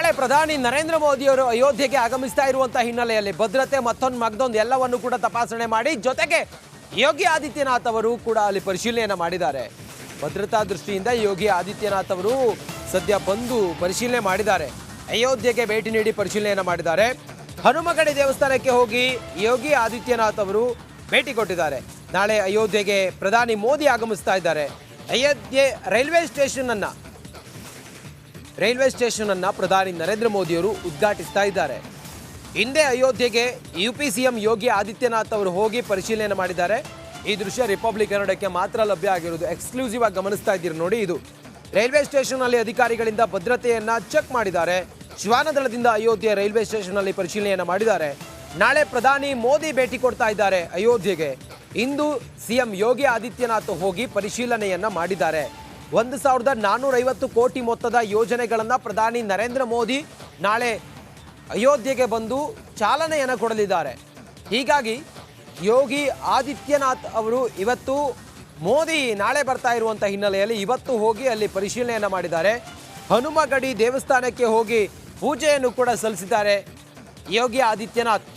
ನಾಳೆ ಪ್ರಧಾನಿ ನರೇಂದ್ರ ಮೋದಿ ಅವರು ಅಯೋಧ್ಯೆಗೆ ಆಗಮಿಸ್ತಾ ಇರುವಂತಹ ಹಿನ್ನೆಲೆಯಲ್ಲಿ ಭದ್ರತೆ ಮತ್ತೊಂದು ಎಲ್ಲವನ್ನು ಕೂಡ ತಪಾಸಣೆ ಮಾಡಿ ಜೊತೆಗೆ ಯೋಗಿ ಆದಿತ್ಯನಾಥ್ ಅವರು ಕೂಡ ಅಲ್ಲಿ ಪರಿಶೀಲನೆಯನ್ನು ಮಾಡಿದ್ದಾರೆ. ಭದ್ರತಾ ದೃಷ್ಟಿಯಿಂದ ಯೋಗಿ ಆದಿತ್ಯನಾಥ್ ಅವರು ಸದ್ಯ ಬಂದು ಪರಿಶೀಲನೆ ಮಾಡಿದ್ದಾರೆ. ಅಯೋಧ್ಯೆಗೆ ಭೇಟಿ ನೀಡಿ ಪರಿಶೀಲನೆಯನ್ನು ಮಾಡಿದ್ದಾರೆ. ಹನುಮಗಡಿ ದೇವಸ್ಥಾನಕ್ಕೆ ಹೋಗಿ ಯೋಗಿ ಆದಿತ್ಯನಾಥ್ ಅವರು ಭೇಟಿ ಕೊಟ್ಟಿದ್ದಾರೆ. ನಾಳೆ ಅಯೋಧ್ಯೆಗೆ ಪ್ರಧಾನಿ ಮೋದಿ ಆಗಮಿಸ್ತಾ ಇದ್ದಾರೆ. ಅಯೋಧ್ಯೆ ರೈಲ್ವೆ ಸ್ಟೇಷನ್ ಅನ್ನ ಪ್ರಧಾನಿ ನರೇಂದ್ರ ಮೋದಿಯವರು ಉದ್ಘಾಟಿಸ್ತಾ ಇದ್ದಾರೆ. ಹಿಂದೆ ಅಯೋಧ್ಯೆಗೆ ಯುಪಿ ಸಿಎಂ ಯೋಗಿ ಆದಿತ್ಯನಾಥ್ ಅವರು ಹೋಗಿ ಪರಿಶೀಲನೆ ಮಾಡಿದ್ದಾರೆ. ಈ ದೃಶ್ಯ ರಿಪಬ್ಲಿಕ್ ಕನ್ನಡಕ್ಕೆ ಮಾತ್ರ ಲಭ್ಯ ಆಗಿರುವುದು. ಎಕ್ಸ್ಕ್ಲೂಸಿವ್ ಆಗಿ ಗಮನಿಸ್ತಾ ಇದ್ದೀರಿ ನೋಡಿ. ಇದು ರೈಲ್ವೆ ಸ್ಟೇಷನ್ ಅಲ್ಲಿ ಅಧಿಕಾರಿಗಳಿಂದ ಭದ್ರತೆಯನ್ನ ಚೆಕ್ ಮಾಡಿದ್ದಾರೆ. ಶ್ವಾನದಳದಿಂದ ಅಯೋಧ್ಯೆ ರೈಲ್ವೆ ಸ್ಟೇಷನ್ ಅಲ್ಲಿ ಪರಿಶೀಲನೆಯನ್ನ ಮಾಡಿದ್ದಾರೆ. ನಾಳೆ ಪ್ರಧಾನಿ ಮೋದಿ ಭೇಟಿ ಕೊಡ್ತಾ ಇದ್ದಾರೆ ಅಯೋಧ್ಯೆಗೆ. ಇಂದು ಸಿಎಂ ಯೋಗಿ ಆದಿತ್ಯನಾಥ್ ಹೋಗಿ ಪರಿಶೀಲನೆಯನ್ನ ಮಾಡಿದ್ದಾರೆ. 1450 ಕೋಟಿ ಮೊತ್ತದ ಯೋಜನೆಗಳನ್ನು ಪ್ರಧಾನಿ ನರೇಂದ್ರ ಮೋದಿ ನಾಳೆ ಅಯೋಧ್ಯೆಗೆ ಬಂದು ಚಾಲನೆಯನ್ನು ಕೊಡಲಿದ್ದಾರೆ. ಹೀಗಾಗಿ ಯೋಗಿ ಆದಿತ್ಯನಾಥ್ ಅವರು ಇವತ್ತು ಮೋದಿ ನಾಳೆ ಬರ್ತಾ ಇರುವಂಥ ಹಿನ್ನೆಲೆಯಲ್ಲಿ ಇವತ್ತು ಹೋಗಿ ಅಲ್ಲಿ ಪರಿಶೀಲನೆಯನ್ನು ಮಾಡಿದ್ದಾರೆ. ಹನುಮಗಡಿ ದೇವಸ್ಥಾನಕ್ಕೆ ಹೋಗಿ ಪೂಜೆಯನ್ನು ಕೂಡ ಸಲ್ಲಿಸಿದ್ದಾರೆ ಯೋಗಿ ಆದಿತ್ಯನಾಥ್.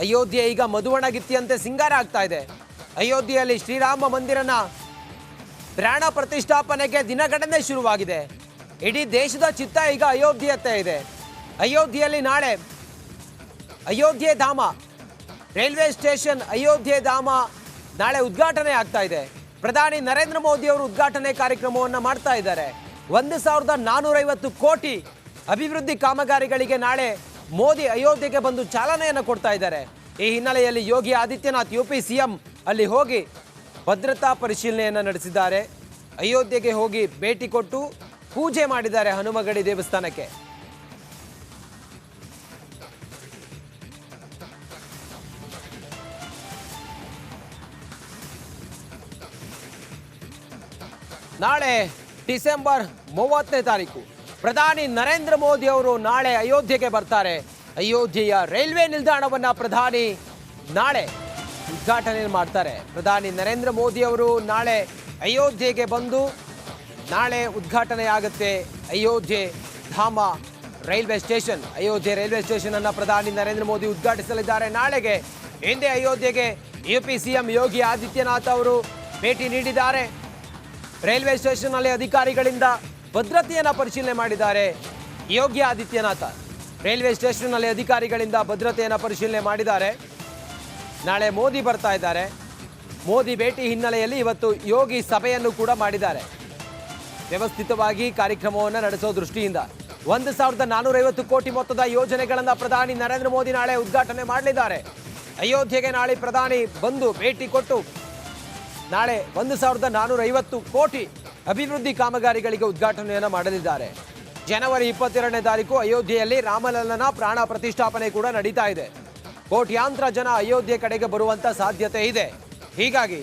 ಅಯೋಧ್ಯೆ ಈಗ ಮಧುವಣಗಿತ್ತಿಯಂತೆ ಸಿಂಗಾರ ಆಗ್ತಾ ಇದೆ. ಅಯೋಧ್ಯೆಯಲ್ಲಿ ಶ್ರೀರಾಮ ಮಂದಿರನ ಪ್ರಾಣ ಪ್ರತಿಷ್ಠಾಪನೆಗೆ ದಿನಗಣನೆ ಶುರುವಾಗಿದೆ. ಇಡೀ ದೇಶದ ಚಿತ್ತ ಈಗ ಅಯೋಧ್ಯೆಯತ್ತ ಇದೆ. ಅಯೋಧ್ಯೆಯಲ್ಲಿ ನಾಳೆ ಅಯೋಧ್ಯೆ ಧಾಮ ರೈಲ್ವೆ ಸ್ಟೇಷನ್ ಅಯೋಧ್ಯೆ ಧಾಮ ನಾಳೆ ಉದ್ಘಾಟನೆ ಆಗ್ತಾ ಇದೆ. ಪ್ರಧಾನಿ ನರೇಂದ್ರ ಮೋದಿ ಅವರು ಉದ್ಘಾಟನೆ ಕಾರ್ಯಕ್ರಮವನ್ನು ಮಾಡ್ತಾ ಇದ್ದಾರೆ. 1450 ಕೋಟಿ ಅಭಿವೃದ್ಧಿ ಕಾಮಗಾರಿಗಳಿಗೆ ನಾಳೆ ಮೋದಿ ಅಯೋಧ್ಯೆಗೆ ಬಂದು ಚಾಲನೆಯನ್ನು ಕೊಡ್ತಾ ಇದ್ದಾರೆ. ಈ ಹಿನ್ನೆಲೆಯಲ್ಲಿ ಯೋಗಿ ಆದಿತ್ಯನಾಥ್ ಯುಪಿ ಸಿಎಂ ಅಲ್ಲಿ ಹೋಗಿ ಭದ್ರತಾ ಪರಿಶೀಲನೆಯನ್ನು ನಡೆಸಿದ್ದಾರೆ. ಅಯೋಧ್ಯೆಗೆ ಹೋಗಿ ಭೇಟಿ ಕೊಟ್ಟು ಪೂಜೆ ಮಾಡಿದ್ದಾರೆ ಹನುಮಗಡಿ ದೇವಸ್ಥಾನಕ್ಕೆ. ನಾಳೆ ಡಿಸೆಂಬರ್ 30ನೇ ತಾರೀಕು ಪ್ರಧಾನಿ ನರೇಂದ್ರ ಮೋದಿ ಅವರು ನಾಳೆ ಅಯೋಧ್ಯೆಗೆ ಬರ್ತಾರೆ. ಅಯೋಧ್ಯೆಯ ರೈಲ್ವೆ ನಿಲ್ದಾಣವನ್ನು ಪ್ರಧಾನಿ ನಾಳೆ ಉದ್ಘಾಟನೆ ಮಾಡ್ತಾರೆ. ಪ್ರಧಾನಿ ನರೇಂದ್ರ ಮೋದಿ ಅವರು ನಾಳೆ ಅಯೋಧ್ಯೆಗೆ ಬಂದು ನಾಳೆ ಉದ್ಘಾಟನೆ ಆಗುತ್ತೆ Ayodhya Dham railway station. Ayodhya railway station ಅನ್ನು ಪ್ರಧಾನಿ ನರೇಂದ್ರ ಮೋದಿ ಉದ್ಘಾಟಿಸಲಿದ್ದಾರೆ. ನಾಳೆಗೆ ಹಿಂದೆ ಅಯೋಧ್ಯೆಗೆ ಯುಪಿ ಸಿಎಂ ಯೋಗಿ ಆದಿತ್ಯನಾಥ್ ಅವರು ಭೇಟಿ ನೀಡಿದ್ದಾರೆ. ರೈಲ್ವೆ ಸ್ಟೇಷನ್ ಅಲ್ಲಿ ಅಧಿಕಾರಿಗಳಿಂದ ಭದ್ರತೆಯನ್ನು ಪರಿಶೀಲನೆ ಮಾಡಿದ್ದಾರೆ ಯೋಗಿ ಆದಿತ್ಯನಾಥ್. ರೈಲ್ವೆ ಸ್ಟೇಷನ್ ಅಲ್ಲಿ ಅಧಿಕಾರಿಗಳಿಂದ ಭದ್ರತೆಯನ್ನು ಪರಿಶೀಲನೆ ಮಾಡಿದ್ದಾರೆ. ನಾಳೆ ಮೋದಿ ಬರ್ತಾ ಇದ್ದಾರೆ. ಮೋದಿ ಭೇಟಿ ಹಿನ್ನೆಲೆಯಲ್ಲಿ ಇವತ್ತು ಯೋಗಿ ಸಭೆಯನ್ನು ಕೂಡ ಮಾಡಿದ್ದಾರೆ. ವ್ಯವಸ್ಥಿತವಾಗಿ ಕಾರ್ಯಕ್ರಮವನ್ನು ನಡೆಸೋ ದೃಷ್ಟಿಯಿಂದ 1450 ಕೋಟಿ ಮೊತ್ತದ ಯೋಜನೆಗಳನ್ನು ಪ್ರಧಾನಿ ನರೇಂದ್ರ ಮೋದಿ ನಾಳೆ ಉದ್ಘಾಟನೆ ಮಾಡಲಿದ್ದಾರೆ. ಅಯೋಧ್ಯೆಗೆ ನಾಳೆ ಪ್ರಧಾನಿ ಬಂದು ಭೇಟಿ ಕೊಟ್ಟು ನಾಳೆ 1450 ಕೋಟಿ ಅಭಿವೃದ್ಧಿ ಕಾಮಗಾರಿಗಳಿಗೆ ಉದ್ಘಾಟನೆಯನ್ನು ಮಾಡಲಿದ್ದಾರೆ. ಜನವರಿ 22ನೇ ತಾರೀಕು ಅಯೋಧ್ಯೆಯಲ್ಲಿ ರಾಮಲಲ್ಲನ ಪ್ರಾಣ ಪ್ರತಿಷ್ಠಾಪನೆ ಕೂಡ ನಡೀತಾ ಇದೆ. ಕೋಟ್ಯಾಂತರ ಜನ ಅಯೋಧ್ಯೆ ಕಡೆಗೆ ಬರುವಂತ ಸಾಧ್ಯತೆ ಇದೆ. ಹೀಗಾಗಿ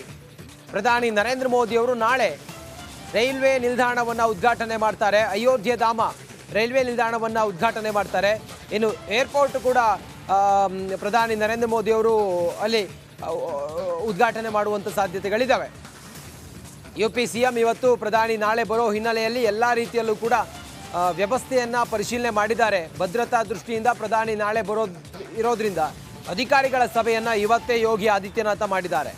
ಪ್ರಧಾನಿ ನರೇಂದ್ರ ಮೋದಿ ಅವರು ನಾಳೆ ರೈಲ್ವೆ ನಿಲ್ದಾಣವನ್ನು ಉದ್ಘಾಟನೆ ಮಾಡ್ತಾರೆ. ಅಯೋಧ್ಯೆ ಧಾಮ ರೈಲ್ವೆ ನಿಲ್ದಾಣವನ್ನು ಉದ್ಘಾಟನೆ ಮಾಡ್ತಾರೆ. ಇನ್ನು ಏರ್ಪೋರ್ಟ್ ಕೂಡ ಪ್ರಧಾನಿ ನರೇಂದ್ರ ಮೋದಿ ಅವರು ಅಲ್ಲಿ ಉದ್ಘಾಟನೆ ಮಾಡುವಂಥ ಸಾಧ್ಯತೆಗಳಿದ್ದಾವೆ. ಯುಪಿ ಸಿಎಂ ಇವತ್ತು ಪ್ರಧಾನಿ ನಾಳೆ ಬರೋ ಹಿನ್ನೆಲೆಯಲ್ಲಿ ಎಲ್ಲ ರೀತಿಯಲ್ಲೂ ಕೂಡ ವ್ಯವಸ್ಥೆಯನ್ನು ಪರಿಶೀಲನೆ ಮಾಡಿದ್ದಾರೆ. ಭದ್ರತಾ ದೃಷ್ಟಿಯಿಂದ ಪ್ರಧಾನಿ ನಾಳೆ ಇರೋದ್ರಿಂದ ಅಧಿಕಾರಿಗಳ ಸಭೆಯನ್ನು ಇವತ್ತೇ ಯೋಗಿ ಆದಿತ್ಯನಾಥ್ ಮಾಡಿದ್ದಾರೆ.